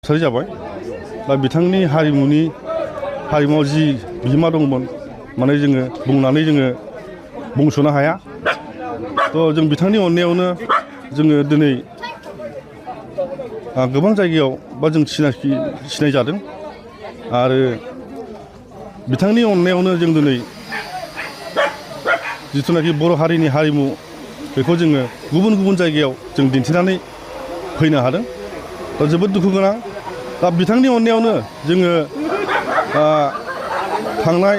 रुंसारि जाबाय दा बिथांनि हारिमुआव जि बिहोमा दंमोन माने जोङो बुंनानै जोङो बुंस'नो हाया थ' जों बिथांनि अननायावनो जोङो दिनै गोबां जायगायाव बा जों सिनाय जादों आरो बिथांनि अननायावनो जों दिनै जिथुनाखि बर' हारिनि हारिमु बेखौ जोङो गुबुन गुबुन जायगायाव जों दिन्थिनानै फैनो हादों दा जोबोद दुखु गोनां दा बिथांनि अननायावनो जोङो थांनाय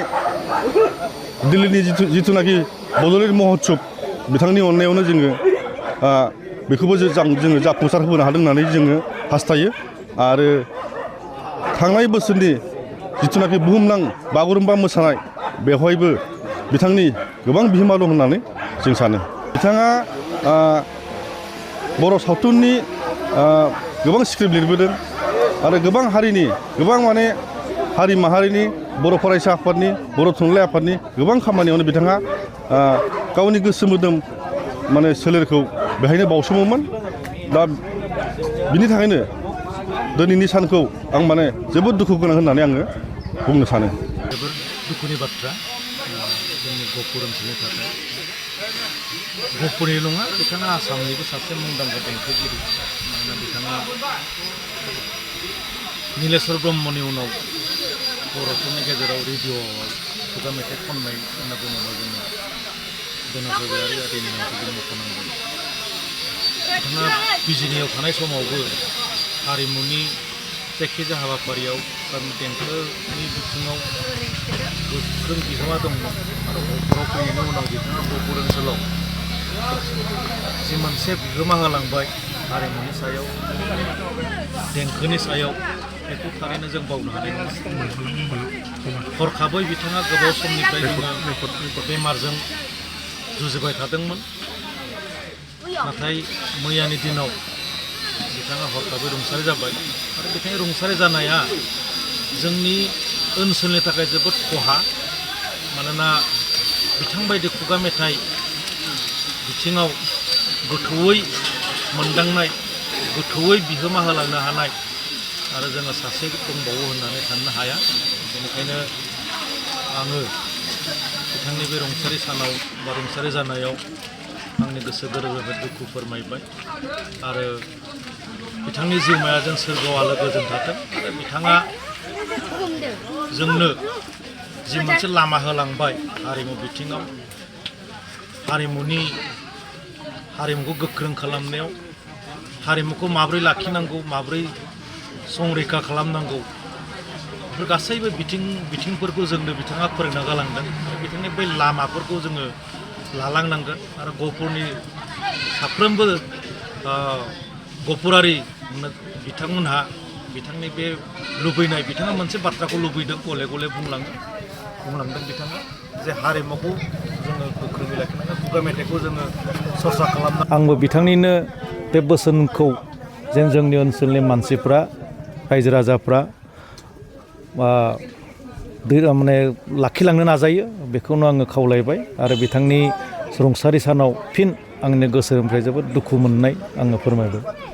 दिल्लीनि जिथुनाखि बड'लेण्ड महत्सब बिथांनि अननायावनो जोङो बेखौबो जोङो जाफुंसार होनो हादों होननानै जोङो हास्थायो आरो थांनाय बोसोरनि जिथुनाखि बुहुमनां बागुरुम्बा मोसानाय बेवहायबो बिथांनि गोबां बिहोमा दं होननानै जों सानो बिथाङा बर' सावथुननि गोबां स्क्रिप्ट लिरबोदों आरो गोबां हारिनि गोबां माने हारि माहारिनि बर' फरायसा आफादनि बर' थुनलाइ आफादनि गोबां खामानियावनो बिथाङा गावनि गोसो मोदोम माने सोलेरखौ बेहायनो बावसोमोमोन दा बिनि थाखायनो दिनैनि सानखौ आं माने जोबोद दुखु गोनां होननानै आङो बुंनो सानो जोबोर दुखुनि बाथ्रा जोंनि गहपुर ओनसोलनि थाखाय गहपुरनि नङा बिथाङा आसामनिबो सासे मुंदांखा देंखोगिरि मानोना बिथाङा नीलेश्वर ब्रह्मनि उनाव बर'फोरनि गेजेराव रेडिअ'आव खुगा मेथाइ खननाय होनना बुङोब्ला जोङो धनेस्वर गयारि आदैनि नामखौ जों मख'नांगोन बिथाङा बिजिनियाव थानाय समावबो हारिमुनि जायखिजाया हाबाफारियाव बा देंखोनि बिथिङाव गोख्रों बिहोमा दंमोन आरो गहपुराव फैनायनि उनाव बिथाङा गहपुर ओनसोलाव जि मोनसे बिहोमा होलांबाय हारिमुनि सायाव देंखोनि सायाव बेखौ थारैनो जों बावनो हानाय नङा हरखाबै बिथाङा गोबाव समनिफ्राय जोङो बेमारजों जुजिबाय थादोंमोन नाथाय मैयानि दिनाव बिथाङा हरखाबै रुंसारि जाबाय आरो बिथांनि रुंसारि जानाया जोंनि ओनसोलनि थाखाय जोबोद खहा मानोना बिथांबायदि खुगा मेथाइ बिथिङाव गोथौयै मोनदांनाय गोथौयै बिहोमा होलांनो हानाय आरो जोङो सासे दंबावो होननानै साननो हाया बेनिखायनो आङो बिथांनि बे रुंसारि सानाव बा रुंसारि जानायाव आंनि गोसो गोरबोनिफ्राय दुखु फोरमायबाय आरो बिथांनि जिउमाया जों सोरगोआव आलो गोजोन थाथों आरो बिथाङा जोंनो जि मोनसे लामा होलांबाय हारिमु बिथिङाव हारिमुखौ गोख्रों खालामनायाव हारिमुखौ माबोरै लाखिनांगौ माबोरै संरैखा खालामनांगौ बेफोर गासैबो बिथिंफोरखौ जोंनो बिथाङा फोरोंना गालांदों आरो बिथांनि बै लामाफोरखौ जोङो लालांनांगोन आरो गहपुरनि साफ्रोमबो गहपुरारि बिथांमोनहा बिथांनि बे लुबैनाय बिथाङा मोनसे बाथ्राखौ लुबैदों गले गले बुंलांदों बिथाङा जे हारिमुखौ जोङो गोख्रोङै लाखिनांगोन खुगा मेथाइखौ जोङो सरसा खालामनांगोन आंबो बिथांनिनो बे बोसोनखौ जेन जोंनि ओनसोलनि मानसिफ्रा रायजो राजाफ्रा माने लाखिलांनो नाजायो बेखौनो आङो खावलायबाय आरो बिथांनि रुंसारि सानाव फिन आंनि गोसोनिफ्राय जोबोद दुखु मोननाय आङो फोरमायबाय।